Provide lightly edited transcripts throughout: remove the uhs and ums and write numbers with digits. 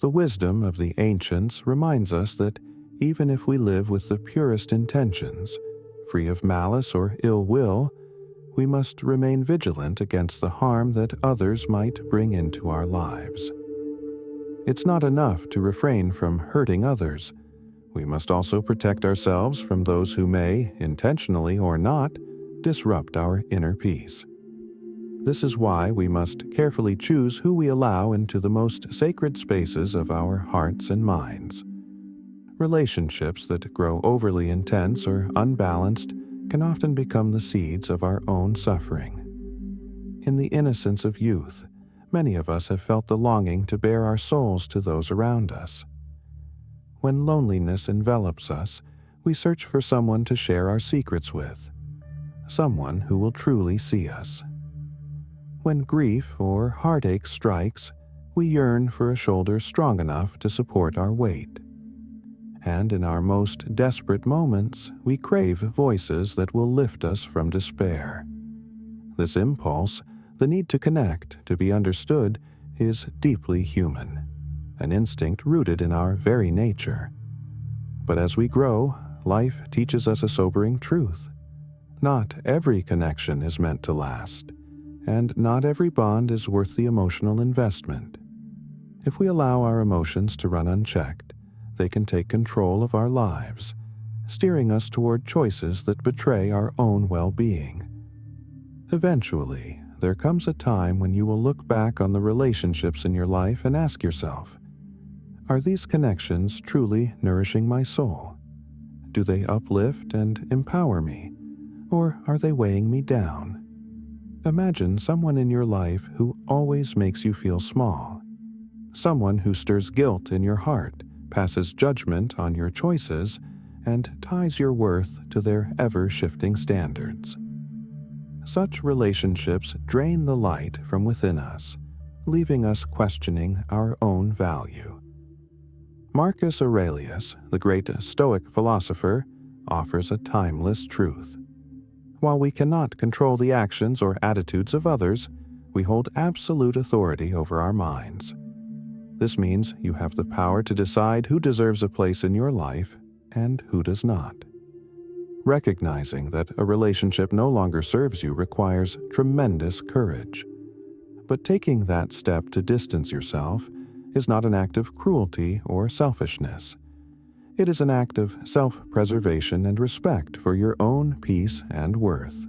The wisdom of the ancients reminds us that even if we live with the purest intentions, free of malice or ill will, we must remain vigilant against the harm that others might bring into our lives. It's not enough to refrain from hurting others. We must also protect ourselves from those who may, intentionally or not, disrupt our inner peace. This is why we must carefully choose who we allow into the most sacred spaces of our hearts and minds. Relationships that grow overly intense or unbalanced can often become the seeds of our own suffering. In the innocence of youth, many of us have felt the longing to bare our souls to those around us. When loneliness envelops us, we search for someone to share our secrets with, someone who will truly see us. When grief or heartache strikes, we yearn for a shoulder strong enough to support our weight. And in our most desperate moments, we crave voices that will lift us from despair. This impulse, the need to connect, to be understood, is deeply human, an instinct rooted in our very nature. But as we grow, life teaches us a sobering truth. Not every connection is meant to last, and not every bond is worth the emotional investment. If we allow our emotions to run unchecked, they can take control of our lives, steering us toward choices that betray our own well-being. Eventually, there comes a time when you will look back on the relationships in your life and ask yourself, are these connections truly nourishing my soul? Do they uplift and empower me, or are they weighing me down? Imagine someone in your life who always makes you feel small, someone who stirs guilt in your heart, passes judgment on your choices, and ties your worth to their ever-shifting standards. Such relationships drain the light from within us, leaving us questioning our own value. Marcus Aurelius, the great Stoic philosopher, offers a timeless truth. While we cannot control the actions or attitudes of others, we hold absolute authority over our minds. This means you have the power to decide who deserves a place in your life and who does not. Recognizing that a relationship no longer serves you requires tremendous courage. But taking that step to distance yourself is not an act of cruelty or selfishness. It is an act of self-preservation and respect for your own peace and worth.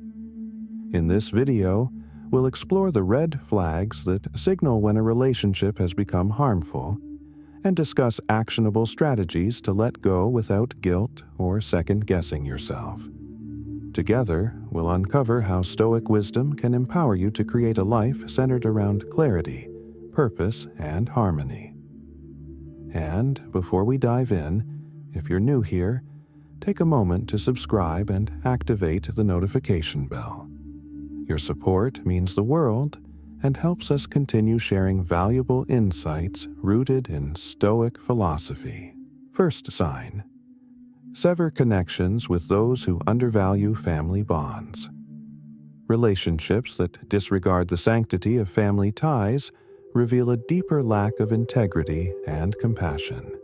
In this video, we'll explore the red flags that signal when a relationship has become harmful, and discuss actionable strategies to let go without guilt or second-guessing yourself. Together, we'll uncover how Stoic wisdom can empower you to create a life centered around clarity, purpose, and harmony. And before we dive in, if you're new here, take a moment to subscribe and activate the notification bell. Your support means the world and helps us continue sharing valuable insights rooted in Stoic philosophy. First sign: sever connections with those who undervalue family bonds. Relationships that disregard the sanctity of family ties reveal a deeper lack of integrity and compassion.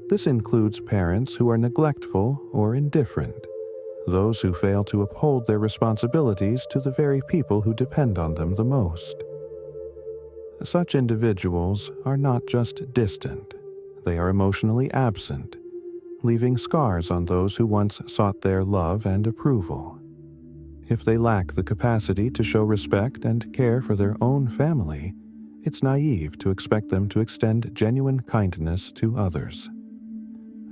This includes parents who are neglectful or indifferent, those who fail to uphold their responsibilities to the very people who depend on them the most. Such individuals are not just distant, they are emotionally absent, leaving scars on those who once sought their love and approval. If they lack the capacity to show respect and care for their own family, it's naive to expect them to extend genuine kindness to others.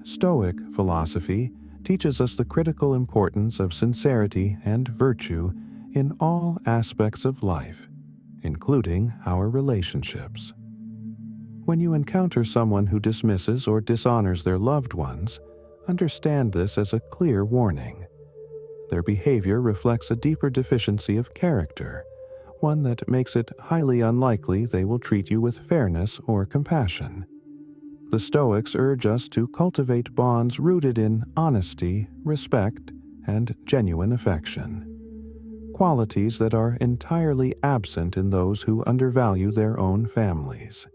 Stoic philosophy teaches us the critical importance of sincerity and virtue in all aspects of life, including our relationships. When you encounter someone who dismisses or dishonors their loved ones, understand this as a clear warning. Their behavior reflects a deeper deficiency of character, one that makes it highly unlikely they will treat you with fairness or compassion. The Stoics urge us to cultivate bonds rooted in honesty, respect, and genuine affection, qualities that are entirely absent in those who undervalue their own families.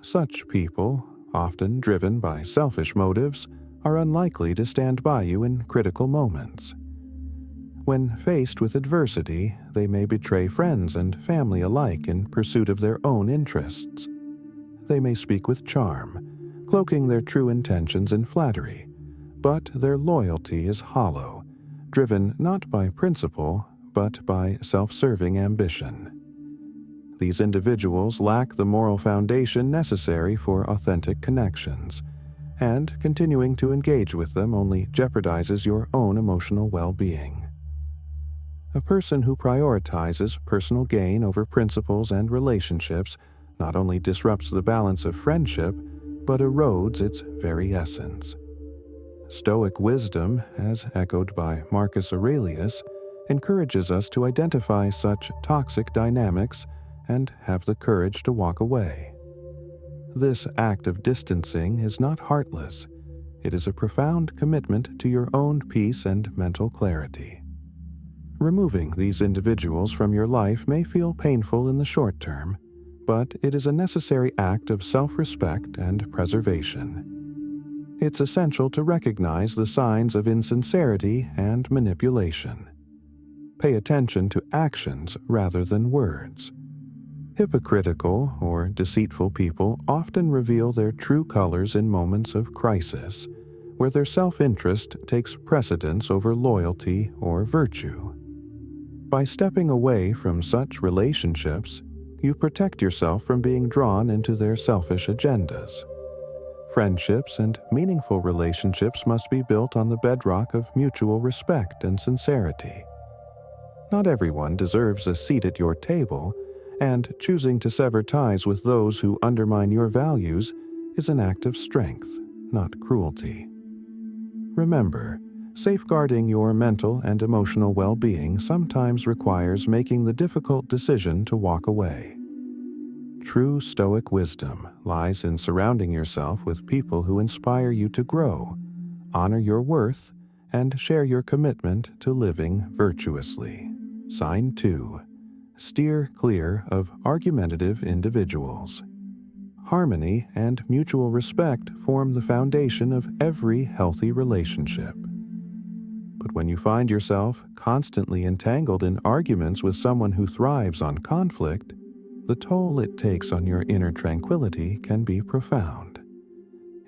Such people, often driven by selfish motives, are unlikely to stand by you in critical moments. When faced with adversity, they may betray friends and family alike in pursuit of their own interests. They may speak with charm, cloaking their true intentions in flattery, but their loyalty is hollow, driven not by principle, but by self-serving ambition. These individuals lack the moral foundation necessary for authentic connections, and continuing to engage with them only jeopardizes your own emotional well-being. A person who prioritizes personal gain over principles and relationships not only disrupts the balance of friendship, but erodes its very essence. Stoic wisdom, as echoed by Marcus Aurelius, encourages us to identify such toxic dynamics and have the courage to walk away. This act of distancing is not heartless. It is a profound commitment to your own peace and mental clarity. Removing these individuals from your life may feel painful in the short term, but it is a necessary act of self-respect and preservation. It's essential to recognize the signs of insincerity and manipulation. Pay attention to actions rather than words. Hypocritical or deceitful people often reveal their true colors in moments of crisis, where their self-interest takes precedence over loyalty or virtue. By stepping away from such relationships, you protect yourself from being drawn into their selfish agendas. Friendships and meaningful relationships must be built on the bedrock of mutual respect and sincerity. Not everyone deserves a seat at your table, and choosing to sever ties with those who undermine your values is an act of strength, not cruelty. Remember, safeguarding your mental and emotional well-being sometimes requires making the difficult decision to walk away. True Stoic wisdom lies in surrounding yourself with people who inspire you to grow, honor your worth, and share your commitment to living virtuously. Sign 2. Steer clear of argumentative individuals. Harmony and mutual respect form the foundation of every healthy relationship. But when you find yourself constantly entangled in arguments with someone who thrives on conflict, the toll it takes on your inner tranquility can be profound.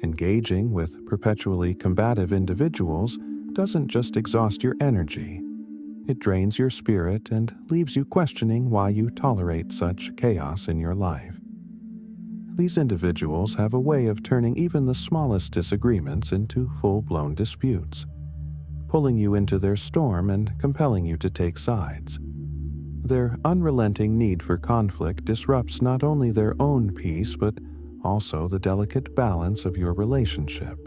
Engaging with perpetually combative individuals doesn't just exhaust your energy. It drains your spirit and leaves you questioning why you tolerate such chaos in your life. These individuals have a way of turning even the smallest disagreements into full-blown disputes, pulling you into their storm and compelling you to take sides. Their unrelenting need for conflict disrupts not only their own peace but also the delicate balance of your relationship.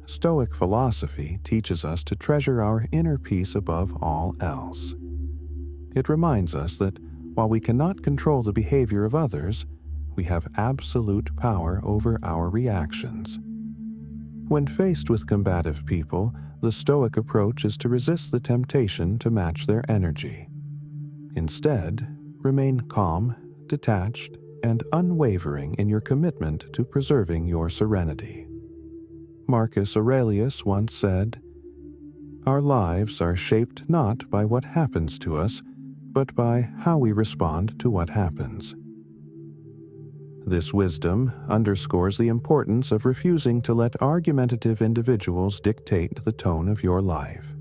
Stoic philosophy teaches us to treasure our inner peace above all else. It reminds us that while we cannot control the behavior of others, we have absolute power over our reactions. When faced with combative people, the Stoic approach is to resist the temptation to match their energy. Instead, remain calm, detached, and unwavering in your commitment to preserving your serenity. Marcus Aurelius once said, "Our lives are shaped not by what happens to us, but by how we respond to what happens." This wisdom underscores the importance of refusing to let argumentative individuals dictate the tone of your life.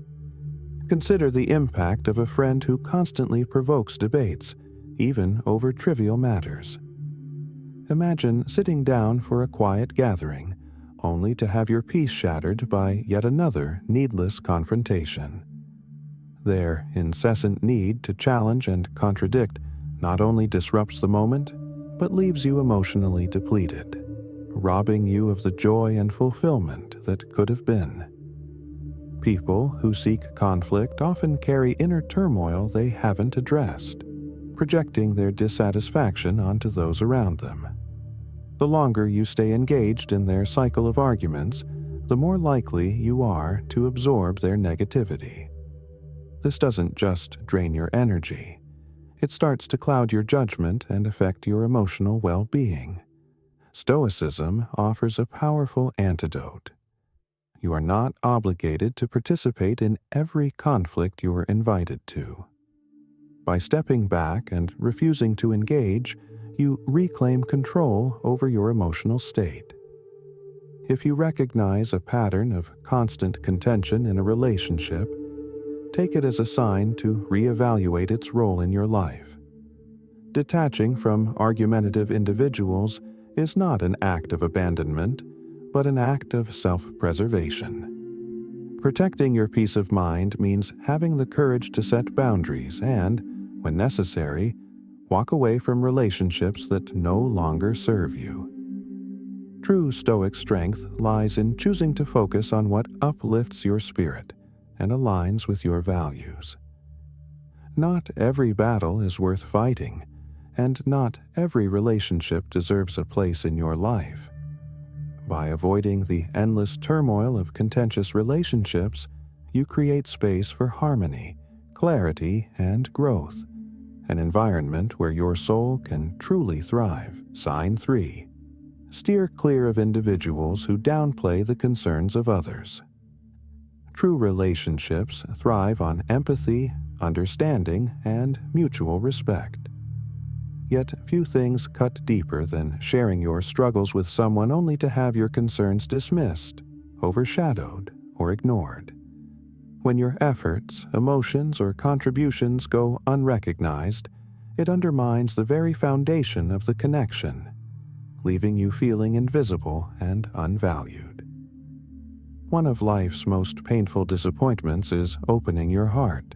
Consider the impact of a friend who constantly provokes debates, even over trivial matters. Imagine sitting down for a quiet gathering, only to have your peace shattered by yet another needless confrontation. Their incessant need to challenge and contradict not only disrupts the moment, but leaves you emotionally depleted, robbing you of the joy and fulfillment that could have been. People who seek conflict often carry inner turmoil they haven't addressed, projecting their dissatisfaction onto those around them. The longer you stay engaged in their cycle of arguments, the more likely you are to absorb their negativity. This doesn't just drain your energy. It starts to cloud your judgment and affect your emotional well-being. Stoicism offers a powerful antidote. You are not obligated to participate in every conflict you are invited to. By stepping back and refusing to engage, you reclaim control over your emotional state. If you recognize a pattern of constant contention in a relationship, take it as a sign to reevaluate its role in your life. Detaching from argumentative individuals is not an act of abandonment, but an act of self-preservation. Protecting your peace of mind means having the courage to set boundaries and, when necessary, walk away from relationships that no longer serve you. True Stoic strength lies in choosing to focus on what uplifts your spirit and aligns with your values. Not every battle is worth fighting, and not every relationship deserves a place in your life. By avoiding the endless turmoil of contentious relationships, you create space for harmony, clarity, and growth, an environment where your soul can truly thrive. Sign 3. Steer clear of individuals who downplay the concerns of others. True relationships thrive on empathy, understanding, and mutual respect. Yet few things cut deeper than sharing your struggles with someone only to have your concerns dismissed, overshadowed, or ignored. When your efforts, emotions, or contributions go unrecognized, it undermines the very foundation of the connection, leaving you feeling invisible and unvalued. One of life's most painful disappointments is opening your heart,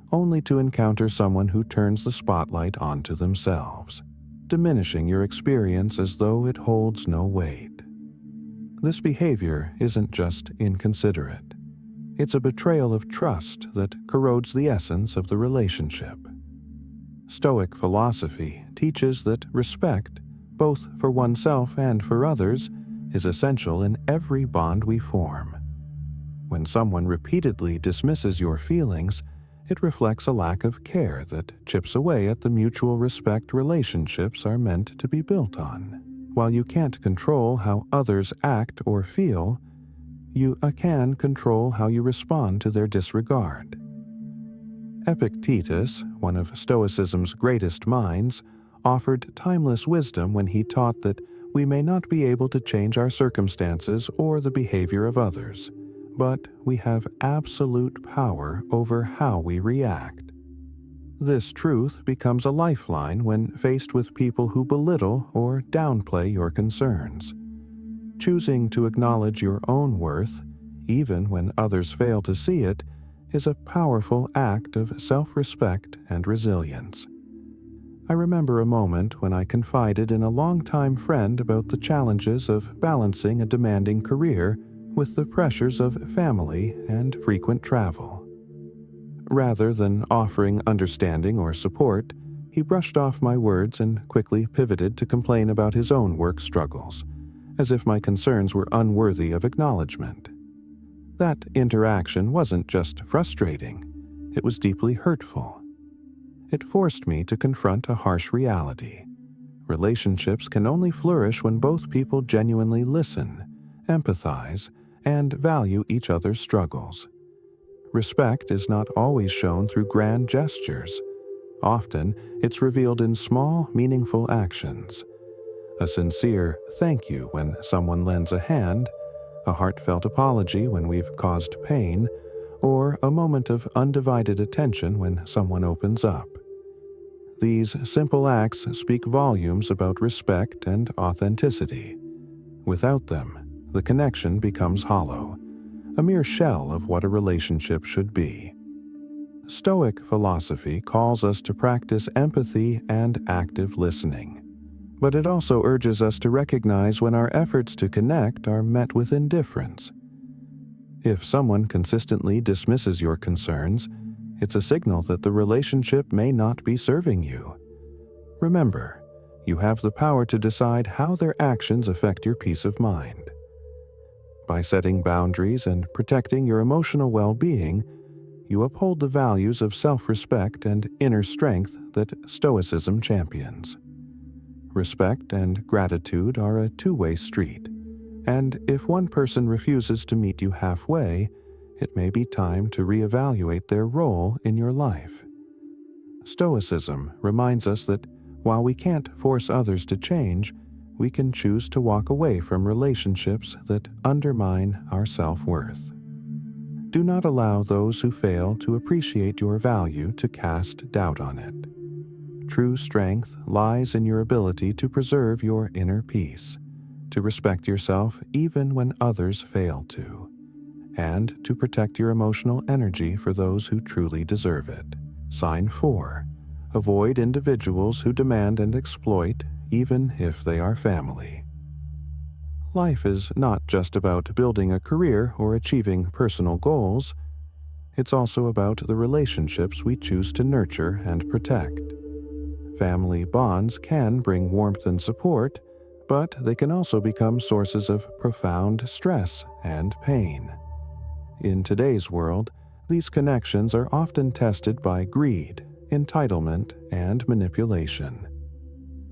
only to encounter someone who turns the spotlight onto themselves, diminishing your experience as though it holds no weight. This behavior isn't just inconsiderate. It's a betrayal of trust that corrodes the essence of the relationship. Stoic philosophy teaches that respect, both for oneself and for others, is essential in every bond we form. When someone repeatedly dismisses your feelings, it reflects a lack of care that chips away at the mutual respect relationships are meant to be built on. While you can't control how others act or feel, you can control how you respond to their disregard. Epictetus, one of Stoicism's greatest minds, offered timeless wisdom when he taught that we may not be able to change our circumstances or the behavior of others, but we have absolute power over how we react. This truth becomes a lifeline when faced with people who belittle or downplay your concerns. Choosing to acknowledge your own worth, even when others fail to see it, is a powerful act of self-respect and resilience. I remember a moment when I confided in a longtime friend about the challenges of balancing a demanding career with the pressures of family and frequent travel. Rather than offering understanding or support, he brushed off my words and quickly pivoted to complain about his own work struggles, as if my concerns were unworthy of acknowledgement. That interaction wasn't just frustrating, it was deeply hurtful. It forced me to confront a harsh reality. Relationships can only flourish when both people genuinely listen, empathize, and value each other's struggles. Respect is not always shown through grand gestures. Often, it's revealed in small, meaningful actions. A sincere thank you when someone lends a hand, a heartfelt apology when we've caused pain, or a moment of undivided attention when someone opens up. These simple acts speak volumes about respect and authenticity. Without them, the connection becomes hollow, a mere shell of what a relationship should be. Stoic philosophy calls us to practice empathy and active listening, but it also urges us to recognize when our efforts to connect are met with indifference. If someone consistently dismisses your concerns, it's a signal that the relationship may not be serving you. Remember, you have the power to decide how their actions affect your peace of mind. By setting boundaries and protecting your emotional well-being, you uphold the values of self-respect and inner strength that Stoicism champions. respect and gratitude are a two-way street, and if one person refuses to meet you halfway, it may be time to reevaluate their role in your life. Stoicism reminds us that while we can't force others to change, we can choose to walk away from relationships that undermine our self-worth. Do not allow those who fail to appreciate your value to cast doubt on it. True strength lies in your ability to preserve your inner peace, to respect yourself even when others fail to, and to protect your emotional energy for those who truly deserve it. Sign 4. Avoid individuals who demand and exploit, even if they are family. Life is not just about building a career or achieving personal goals. It's also about the relationships we choose to nurture and protect. Family bonds can bring warmth and support, but they can also become sources of profound stress and pain. In today's world, these connections are often tested by greed, entitlement, and manipulation.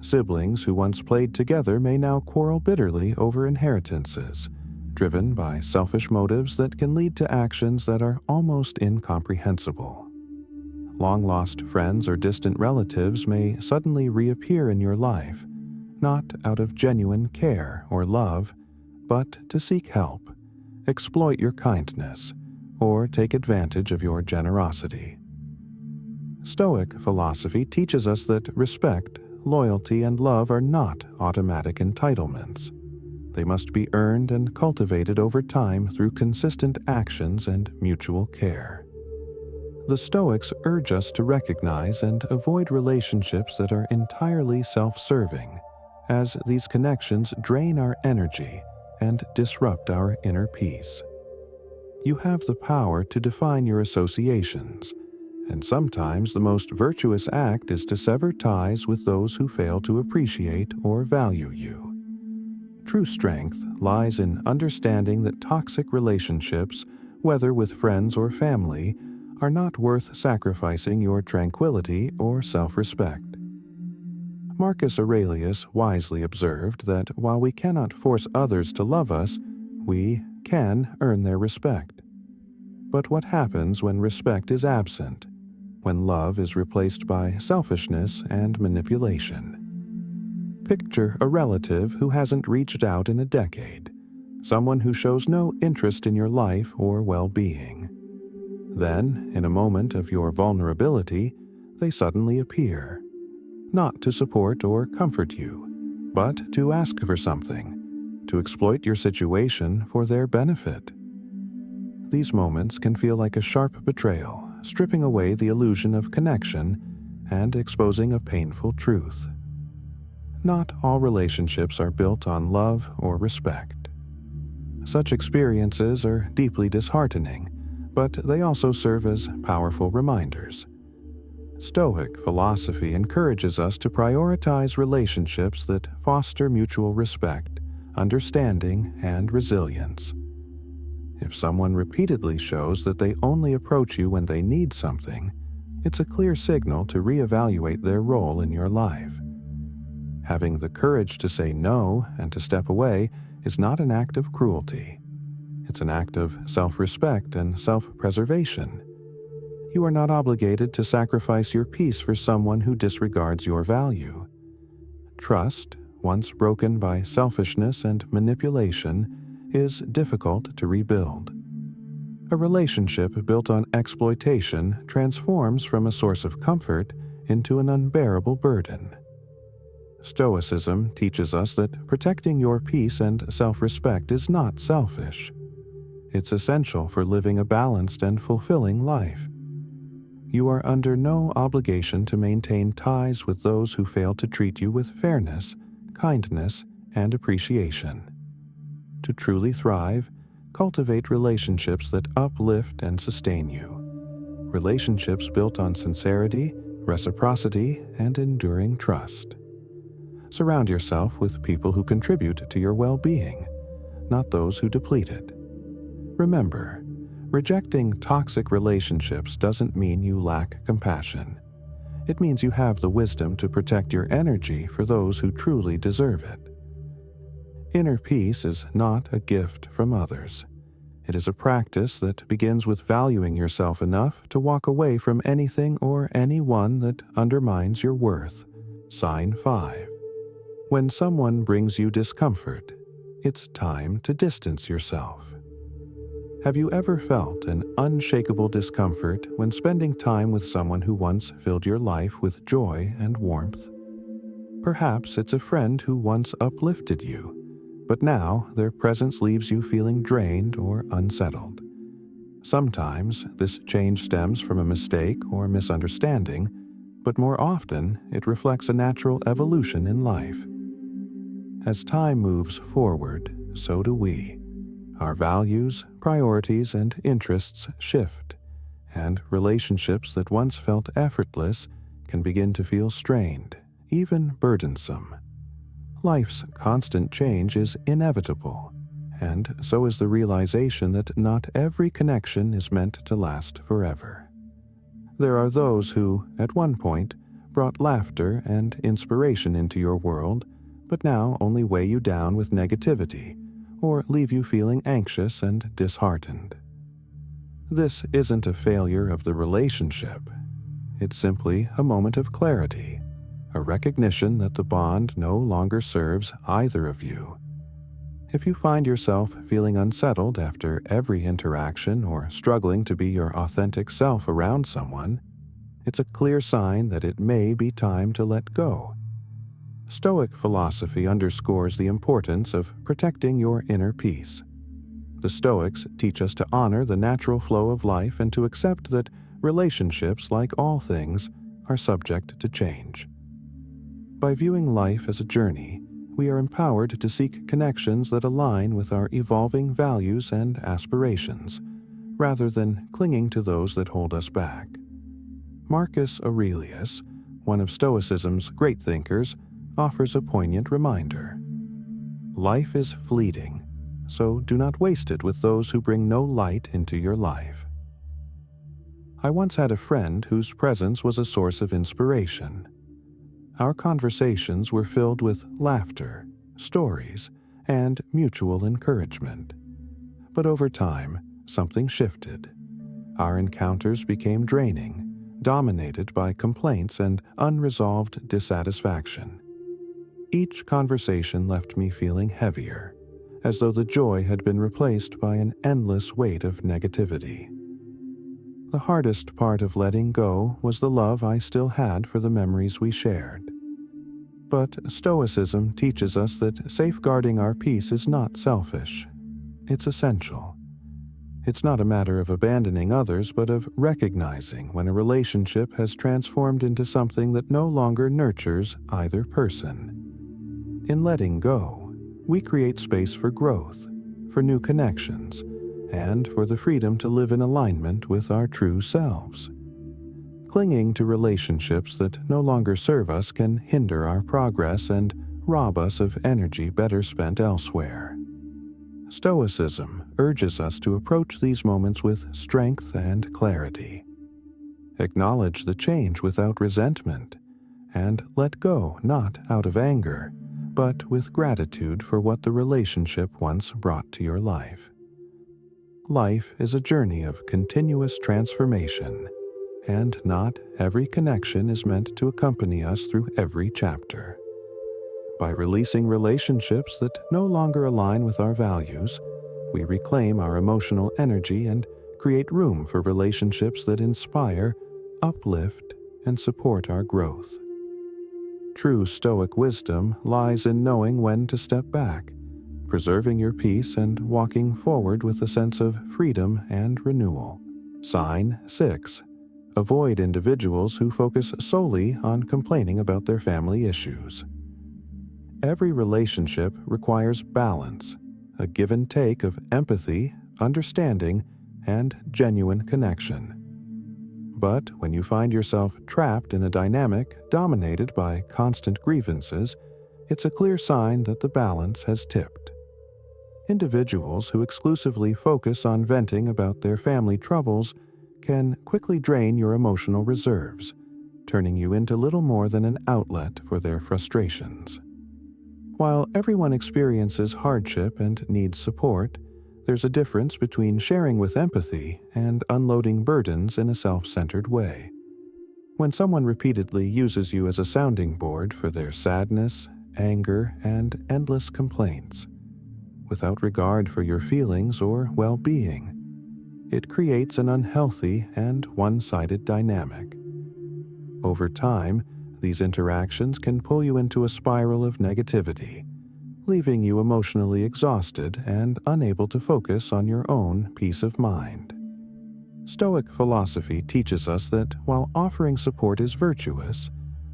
Siblings who once played together may now quarrel bitterly over inheritances, driven by selfish motives that can lead to actions that are almost incomprehensible. Long-lost friends or distant relatives may suddenly reappear in your life, not out of genuine care or love, but to seek help, exploit your kindness, or take advantage of your generosity. Stoic philosophy teaches us that respect, loyalty, and love are not automatic entitlements. They must be earned and cultivated over time through consistent actions and mutual care. The Stoics urge us to recognize and avoid relationships that are entirely self-serving, as these connections drain our energy and disrupt our inner peace. You have the power to define your associations, and sometimes the most virtuous act is to sever ties with those who fail to appreciate or value you. True strength lies in understanding that toxic relationships, whether with friends or family, are not worth sacrificing your tranquility or self-respect. Marcus Aurelius wisely observed that while we cannot force others to love us, we can earn their respect. But what happens when respect is absent? When love is replaced by selfishness and manipulation? Picture a relative who hasn't reached out in a decade, someone who shows no interest in your life or well-being. Then, in a moment of your vulnerability, they suddenly appear, not to support or comfort you, but to ask for something, to exploit your situation for their benefit. These moments can feel like a sharp betrayal, stripping away the illusion of connection and exposing a painful truth. Not all relationships are built on love or respect. Such experiences are deeply disheartening, but they also serve as powerful reminders. Stoic philosophy encourages us to prioritize relationships that foster mutual respect, understanding, and resilience. If someone repeatedly shows that they only approach you when they need something, it's a clear signal to reevaluate their role in your life. Having the courage to say no and to step away is not an act of cruelty. It's an act of self-respect and self-preservation. You are not obligated to sacrifice your peace for someone who disregards your value. Trust, once broken by selfishness and manipulation, is difficult to rebuild. A relationship built on exploitation transforms from a source of comfort into an unbearable burden. Stoicism teaches us that protecting your peace and self-respect is not selfish. It's essential for living a balanced and fulfilling life. You are under no obligation to maintain ties with those who fail to treat you with fairness, kindness, and appreciation. To truly thrive, cultivate relationships that uplift and sustain you. Relationships built on sincerity, reciprocity, and enduring trust. Surround yourself with people who contribute to your well-being, not those who deplete it. Remember, rejecting toxic relationships doesn't mean you lack compassion. It means you have the wisdom to protect your energy for those who truly deserve it. Inner peace is not a gift from others. It is a practice that begins with valuing yourself enough to walk away from anything or anyone that undermines your worth. Sign 5. When someone brings you discomfort, it's time to distance yourself. Have you ever felt an unshakable discomfort when spending time with someone who once filled your life with joy and warmth? Perhaps it's a friend who once uplifted you, but now their presence leaves you feeling drained or unsettled. Sometimes this change stems from a mistake or misunderstanding, but more often it reflects a natural evolution in life. As time moves forward, so do we. Our values, priorities, and interests shift, and relationships that once felt effortless can begin to feel strained, even burdensome. Life's constant change is inevitable, and so is the realization that not every connection is meant to last forever. There are those who, at one point, brought laughter and inspiration into your world, but now only weigh you down with negativity or leave you feeling anxious and disheartened. This isn't a failure of the relationship. It's simply a moment of clarity, a recognition that the bond no longer serves either of you. If you find yourself feeling unsettled after every interaction or struggling to be your authentic self around someone, it's a clear sign that it may be time to let go. Stoic philosophy underscores the importance of protecting your inner peace. The Stoics teach us to honor the natural flow of life and to accept that relationships, like all things, are subject to change. By viewing life as a journey, we are empowered to seek connections that align with our evolving values and aspirations, rather than clinging to those that hold us back. Marcus Aurelius, one of Stoicism's great thinkers, offers a poignant reminder. Life is fleeting, so do not waste it with those who bring no light into your life. I once had a friend whose presence was a source of inspiration. Our conversations were filled with laughter, stories, and mutual encouragement. But over time, something shifted. Our encounters became draining, dominated by complaints and unresolved dissatisfaction. Each conversation left me feeling heavier, as though the joy had been replaced by an endless weight of negativity. The hardest part of letting go was the love I still had for the memories we shared. But Stoicism teaches us that safeguarding our peace is not selfish. It's essential. It's not a matter of abandoning others, but of recognizing when a relationship has transformed into something that no longer nurtures either person. In letting go, we create space for growth, for new connections, and for the freedom to live in alignment with our true selves. Clinging to relationships that no longer serve us can hinder our progress and rob us of energy better spent elsewhere. Stoicism urges us to approach these moments with strength and clarity. Acknowledge the change without resentment, and let go not out of anger, but with gratitude for what the relationship once brought to your life. Life is a journey of continuous transformation, and not every connection is meant to accompany us through every chapter. By releasing relationships that no longer align with our values, we reclaim our emotional energy and create room for relationships that inspire, uplift, and support our growth. True Stoic wisdom lies in knowing when to step back, preserving your peace and walking forward with a sense of freedom and renewal. Sign 6. Avoid individuals who focus solely on complaining about their family issues. Every relationship requires balance, a give and take of empathy, understanding, and genuine connection. But when you find yourself trapped in a dynamic dominated by constant grievances, it's a clear sign that the balance has tipped. Individuals who exclusively focus on venting about their family troubles can quickly drain your emotional reserves, turning you into little more than an outlet for their frustrations. While everyone experiences hardship and needs support, there's a difference between sharing with empathy and unloading burdens in a self-centered way. When someone repeatedly uses you as a sounding board for their sadness, anger, and endless complaints, without regard for your feelings or well-being, it creates an unhealthy and one-sided dynamic. Over time, these interactions can pull you into a spiral of negativity, leaving you emotionally exhausted and unable to focus on your own peace of mind. Stoic philosophy teaches us that while offering support is virtuous,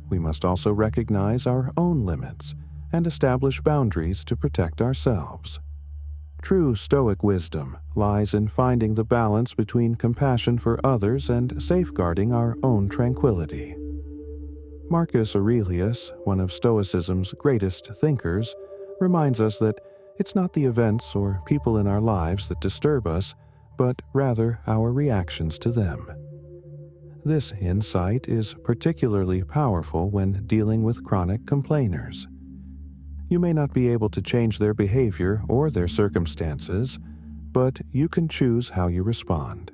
we must also recognize our own limits and establish boundaries to protect ourselves. True Stoic wisdom lies in finding the balance between compassion for others and safeguarding our own tranquility. Marcus Aurelius, one of Stoicism's greatest thinkers, reminds us that it's not the events or people in our lives that disturb us, but rather our reactions to them. This insight is particularly powerful when dealing with chronic complainers. You may not be able to change their behavior or their circumstances, but you can choose how you respond.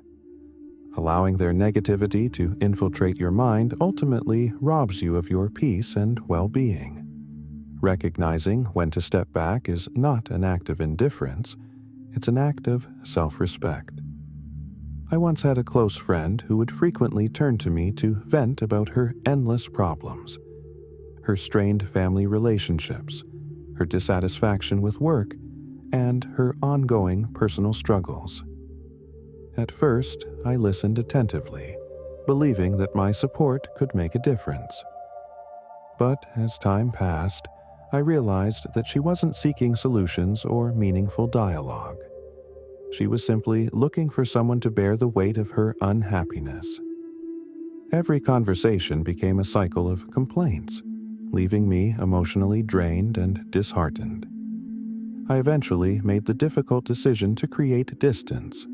Allowing their negativity to infiltrate your mind ultimately robs you of your peace and well-being. Recognizing when to step back is not an act of indifference, it's an act of self-respect. I once had a close friend who would frequently turn to me to vent about her endless problems, her strained family relationships, her dissatisfaction with work, and her ongoing personal struggles. At first, I listened attentively, believing that my support could make a difference. But as time passed, I realized that she wasn't seeking solutions or meaningful dialogue. She was simply looking for someone to bear the weight of her unhappiness. Every conversation became a cycle of complaints, leaving me emotionally drained and disheartened. I eventually made the difficult decision to create distance,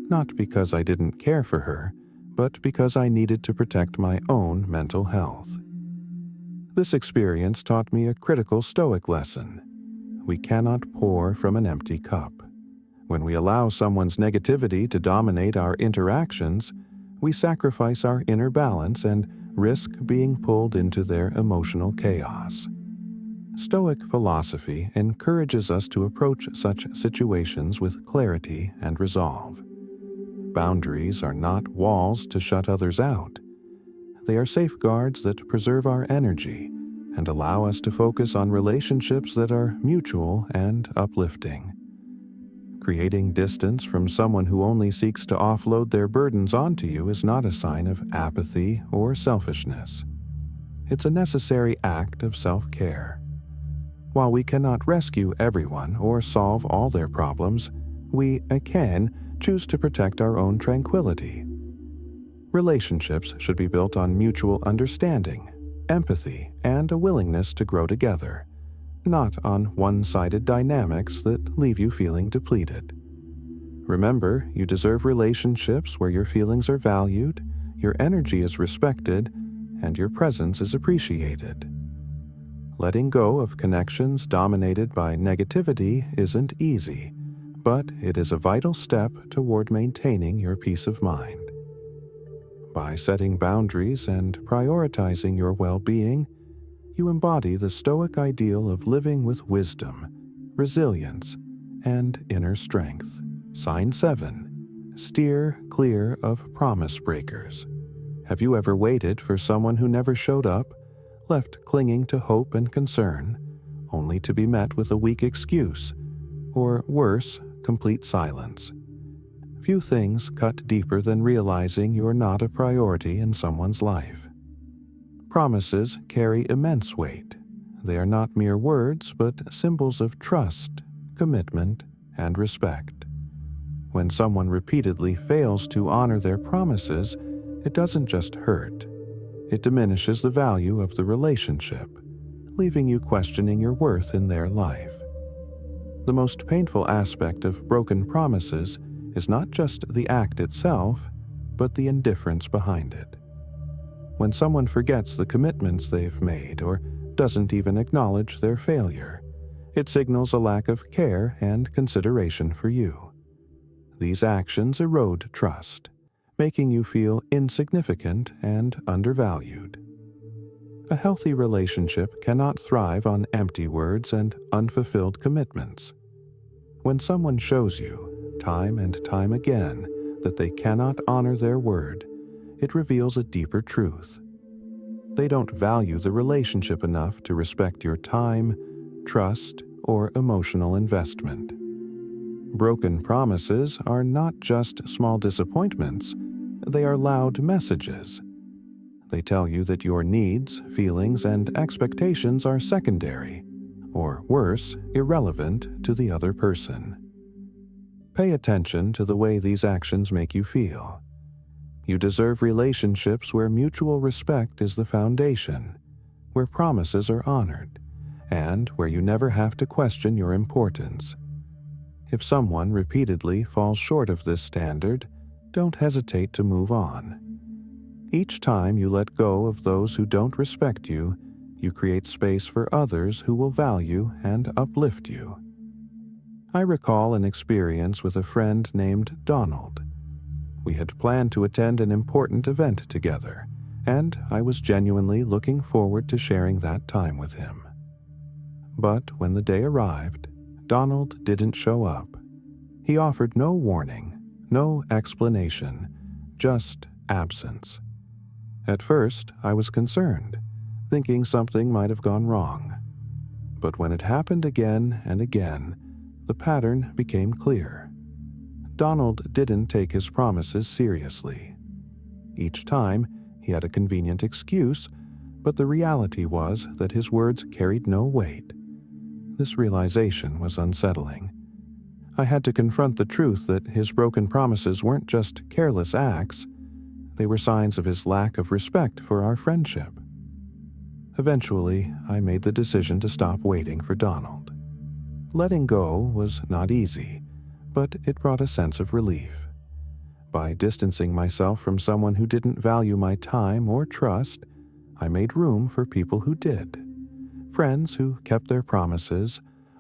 not because I didn't care for her, but because I needed to protect my own mental health. This experience taught me a critical Stoic lesson. We cannot pour from an empty cup. When we allow someone's negativity to dominate our interactions, we sacrifice our inner balance and risk being pulled into their emotional chaos. Stoic philosophy encourages us to approach such situations with clarity and resolve. Boundaries are not walls to shut others out. They are safeguards that preserve our energy and allow us to focus on relationships that are mutual and uplifting. Creating distance from someone who only seeks to offload their burdens onto you is not a sign of apathy or selfishness. It's a necessary act of self-care. While we cannot rescue everyone or solve all their problems, we can choose to protect our own tranquility. Relationships should be built on mutual understanding, empathy, and a willingness to grow together, not on one-sided dynamics that leave you feeling depleted. Remember, you deserve relationships where your feelings are valued, your energy is respected, and your presence is appreciated. Letting go of connections dominated by negativity isn't easy, but it is a vital step toward maintaining your peace of mind. By setting boundaries and prioritizing your well-being, you embody the Stoic ideal of living with wisdom, resilience, and inner strength. Sign 7. Steer clear of promise breakers. Have you ever waited for someone who never showed up, left clinging to hope and concern, only to be met with a weak excuse, or worse, complete silence? Few things cut deeper than realizing you're not a priority in someone's life. Promises carry immense weight. They are not mere words, but symbols of trust, commitment, and respect. When someone repeatedly fails to honor their promises, it doesn't just hurt. It diminishes the value of the relationship, leaving you questioning your worth in their life. The most painful aspect of broken promises is not just the act itself, but the indifference behind it. when someone forgets the commitments they've made or doesn't even acknowledge their failure, it signals a lack of care and consideration for you. These actions erode trust, making you feel insignificant and undervalued. A healthy relationship cannot thrive on empty words and unfulfilled commitments. When someone shows you, time and time again, that they cannot honor their word, it reveals a deeper truth. They don't value the relationship enough to respect your time, trust, or emotional investment. Broken promises are not just small disappointments, they are loud messages. They tell you that your needs, feelings, and expectations are secondary, or worse, irrelevant to the other person. Pay attention to the way these actions make you feel. You deserve relationships where mutual respect is the foundation, where promises are honored, and where you never have to question your importance. If someone repeatedly falls short of this standard, don't hesitate to move on. Each time you let go of those who don't respect you, you create space for others who will value and uplift you. I recall an experience with a friend named Donald. We had planned to attend an important event together, and I was genuinely looking forward to sharing that time with him. But when the day arrived, Donald didn't show up. He offered no warning, no explanation, just absence. At first, I was concerned, thinking something might have gone wrong. But when it happened again and again, the pattern became clear. Donald didn't take his promises seriously. Each time, he had a convenient excuse, but the reality was that his words carried no weight. This realization was unsettling. I had to confront the truth that his broken promises weren't just careless acts, they were signs of his lack of respect for our friendship. Eventually, I made the decision to stop waiting for Donald. Letting go was not easy, but it brought a sense of relief. By distancing myself from someone who didn't value my time or trust, I made room for people who did. Friends who kept their promises,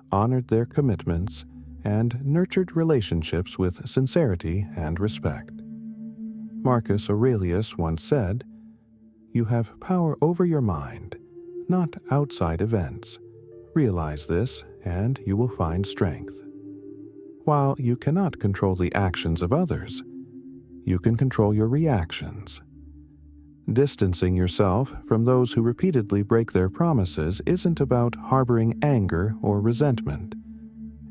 honored their commitments, and nurtured relationships with sincerity and respect. Marcus Aurelius once said, "You have power over your mind, not outside events. Realize this, and you will find strength." While you cannot control the actions of others, you can control your reactions. Distancing yourself from those who repeatedly break their promises isn't about harboring anger or resentment.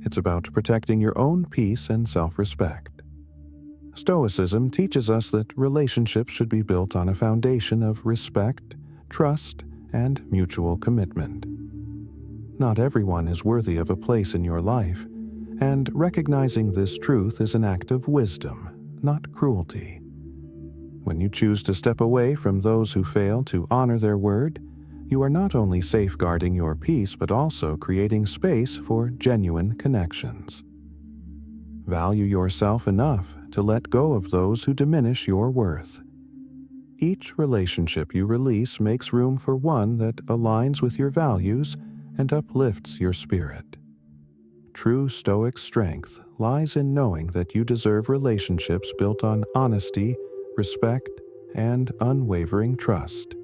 It's about protecting your own peace and self-respect. Stoicism teaches us that relationships should be built on a foundation of respect, trust, and mutual commitment. Not everyone is worthy of a place in your life, and recognizing this truth is an act of wisdom, not cruelty. When you choose to step away from those who fail to honor their word, you are not only safeguarding your peace but also creating space for genuine connections. Value yourself enough to let go of those who diminish your worth. Each relationship you release makes room for one that aligns with your values and uplifts your spirit. True Stoic strength lies in knowing that you deserve relationships built on honesty, respect, and unwavering trust,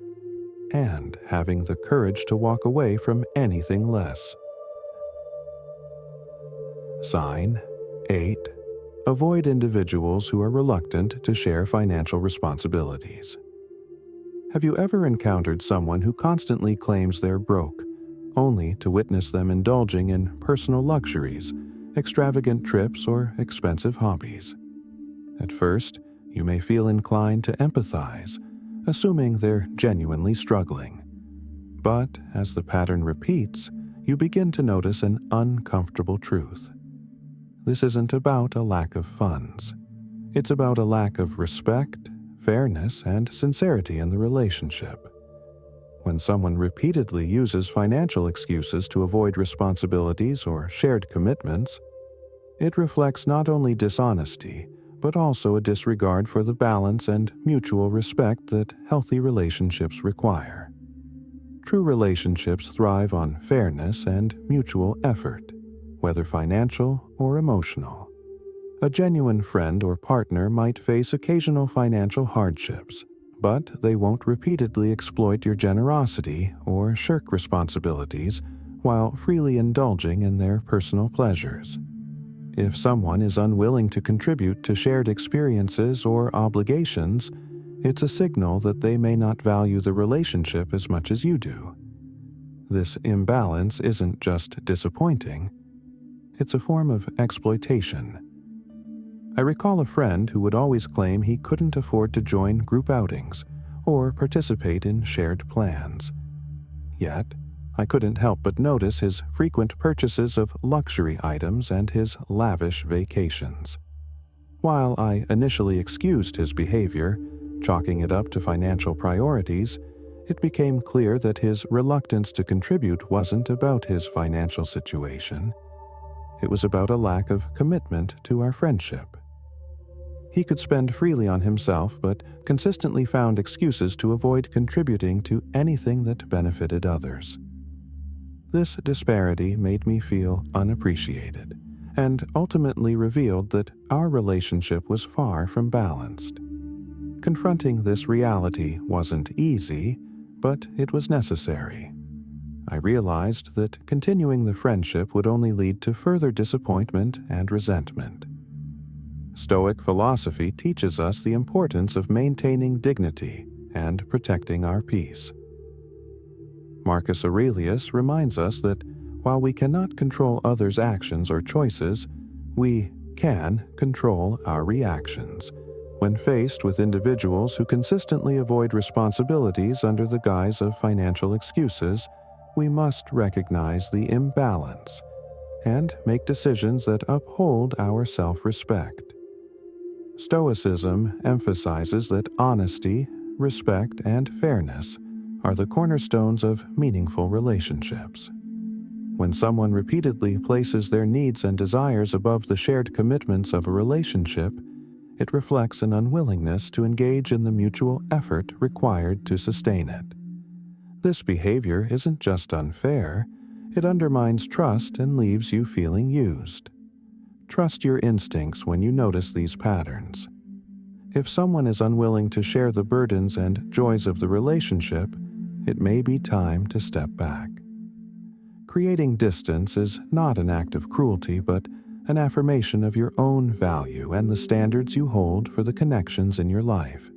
and having the courage to walk away from anything less. Sign 8. Avoid individuals who are reluctant to share financial responsibilities. Have you ever encountered someone who constantly claims they're broke, only to witness them indulging in personal luxuries, extravagant trips, or expensive hobbies? At first, you may feel inclined to empathize, assuming they're genuinely struggling. But as the pattern repeats, you begin to notice an uncomfortable truth. This isn't about a lack of funds. It's about a lack of respect, fairness, and sincerity in the relationship. When someone repeatedly uses financial excuses to avoid responsibilities or shared commitments, it reflects not only dishonesty, but also a disregard for the balance and mutual respect that healthy relationships require. True relationships thrive on fairness and mutual effort, whether financial or emotional. A genuine friend or partner might face occasional financial hardships, but they won't repeatedly exploit your generosity or shirk responsibilities while freely indulging in their personal pleasures. If someone is unwilling to contribute to shared experiences or obligations, it's a signal that they may not value the relationship as much as you do. This imbalance isn't just disappointing, it's a form of exploitation. I recall a friend who would always claim he couldn't afford to join group outings or participate in shared plans. Yet, I couldn't help but notice his frequent purchases of luxury items and his lavish vacations. While I initially excused his behavior, chalking it up to financial priorities, it became clear that his reluctance to contribute wasn't about his financial situation. It was about a lack of commitment to our friendship. He could spend freely on himself, but consistently found excuses to avoid contributing to anything that benefited others. This disparity made me feel unappreciated, and ultimately revealed that our relationship was far from balanced. Confronting this reality wasn't easy, but it was necessary. I realized that continuing the friendship would only lead to further disappointment and resentment. Stoic philosophy teaches us the importance of maintaining dignity and protecting our peace. Marcus Aurelius reminds us that while we cannot control others' actions or choices, we can control our reactions. When faced with individuals who consistently avoid responsibilities under the guise of financial excuses, we must recognize the imbalance and make decisions that uphold our self-respect. Stoicism emphasizes that honesty, respect, and fairness are the cornerstones of meaningful relationships. When someone repeatedly places their needs and desires above the shared commitments of a relationship, it reflects an unwillingness to engage in the mutual effort required to sustain it. This behavior isn't just unfair, it undermines trust and leaves you feeling used. Trust your instincts when you notice these patterns. If someone is unwilling to share the burdens and joys of the relationship, it may be time to step back. Creating distance is not an act of cruelty, but an affirmation of your own value and the standards you hold for the connections in your life.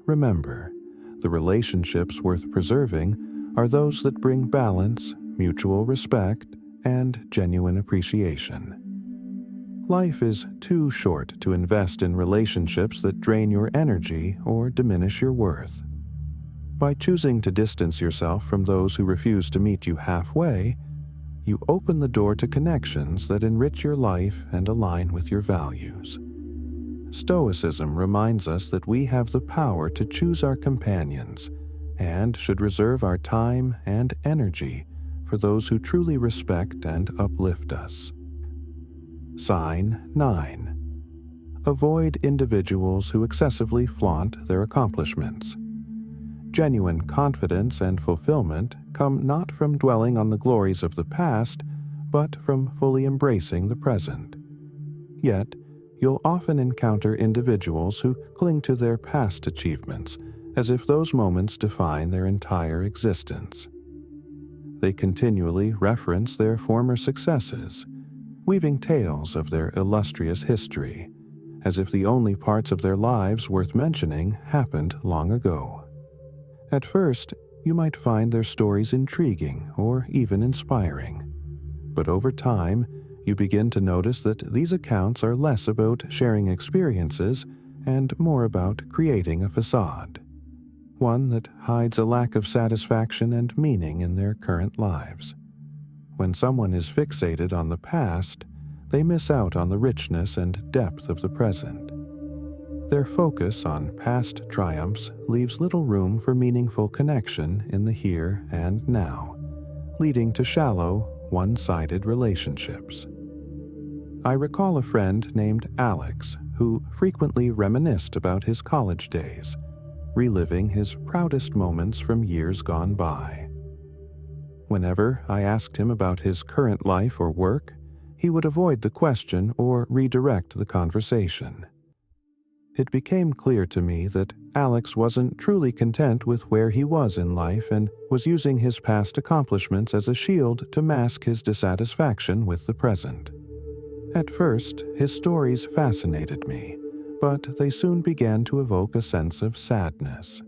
Remember, the relationships worth preserving are those that bring balance, mutual respect, and genuine appreciation. Life is too short to invest in relationships that drain your energy or diminish your worth. By choosing to distance yourself from those who refuse to meet you halfway, you open the door to connections that enrich your life and align with your values. Stoicism reminds us that we have the power to choose our companions and should reserve our time and energy for those who truly respect and uplift us. Sign 9. Avoid individuals who excessively flaunt their accomplishments. Genuine confidence and fulfillment come not from dwelling on the glories of the past, but from fully embracing the present. Yet, you'll often encounter individuals who cling to their past achievements as if those moments define their entire existence. They continually reference their former successes, weaving tales of their illustrious history, as if the only parts of their lives worth mentioning happened long ago. At first, you might find their stories intriguing or even inspiring. But over time, you begin to notice that these accounts are less about sharing experiences and more about creating a facade, one that hides a lack of satisfaction and meaning in their current lives. When someone is fixated on the past, they miss out on the richness and depth of the present. Their focus on past triumphs leaves little room for meaningful connection in the here and now, leading to shallow, one-sided relationships. I recall a friend named Alex who frequently reminisced about his college days, reliving his proudest moments from years gone by. Whenever I asked him about his current life or work, he would avoid the question or redirect the conversation. It became clear to me that Alex wasn't truly content with where he was in life and was using his past accomplishments as a shield to mask his dissatisfaction with the present. At first, his stories fascinated me, but they soon began to evoke a sense of sadness.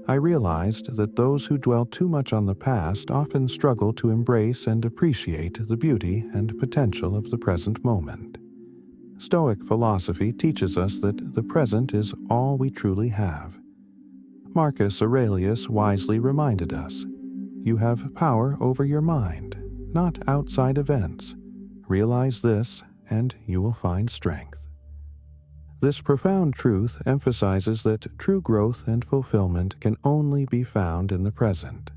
I realized that those who dwell too much on the past often struggle to embrace and appreciate the beauty and potential of the present moment. Stoic philosophy teaches us that the present is all we truly have. Marcus Aurelius wisely reminded us, "You have power over your mind, not outside events. Realize this, and you will find strength." This profound truth emphasizes that true growth and fulfillment can only be found in the present.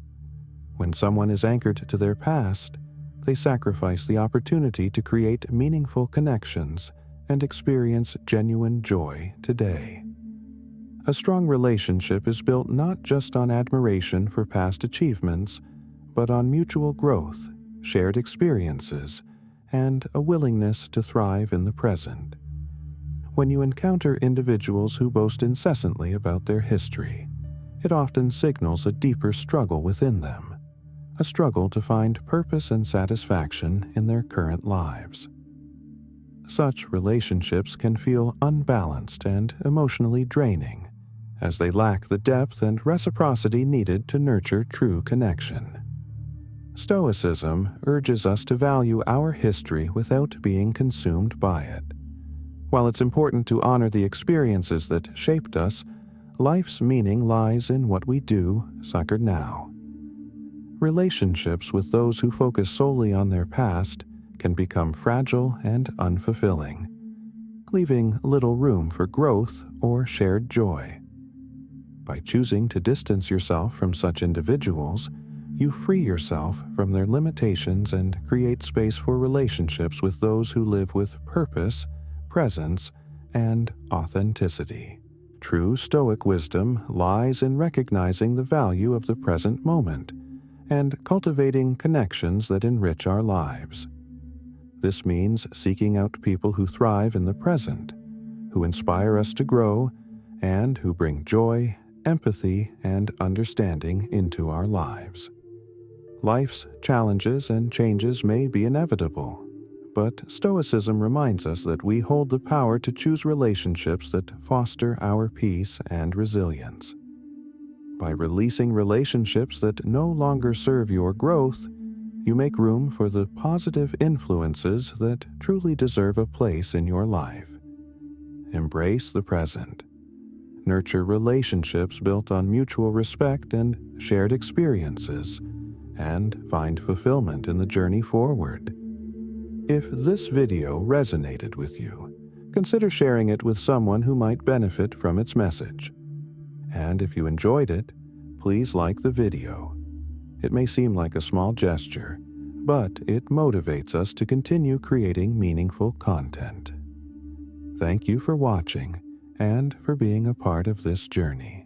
When someone is anchored to their past, they sacrifice the opportunity to create meaningful connections and experience genuine joy today. A strong relationship is built not just on admiration for past achievements, but on mutual growth, shared experiences, and a willingness to thrive in the present. When you encounter individuals who boast incessantly about their history, it often signals a deeper struggle within them, a struggle to find purpose and satisfaction in their current lives. Such relationships can feel unbalanced and emotionally draining, as they lack the depth and reciprocity needed to nurture true connection. Stoicism urges us to value our history without being consumed by it. While it's important to honor the experiences that shaped us, life's meaning lies in what we do, suckered now. Relationships with those who focus solely on their past can become fragile and unfulfilling, leaving little room for growth or shared joy. By choosing to distance yourself from such individuals, you free yourself from their limitations and create space for relationships with those who live with purpose, presence, and authenticity. True Stoic wisdom lies in recognizing the value of the present moment and cultivating connections that enrich our lives. This means seeking out people who thrive in the present, who inspire us to grow, and who bring joy, empathy, and understanding into our lives. Life's challenges and changes may be inevitable, but Stoicism reminds us that we hold the power to choose relationships that foster our peace and resilience. By releasing relationships that no longer serve your growth, you make room for the positive influences that truly deserve a place in your life. Embrace the present. Nurture relationships built on mutual respect and shared experiences, and find fulfillment in the journey forward. If this video resonated with you, consider sharing it with someone who might benefit from its message. And if you enjoyed it, please like the video. It may seem like a small gesture, but it motivates us to continue creating meaningful content. Thank you for watching and for being a part of this journey.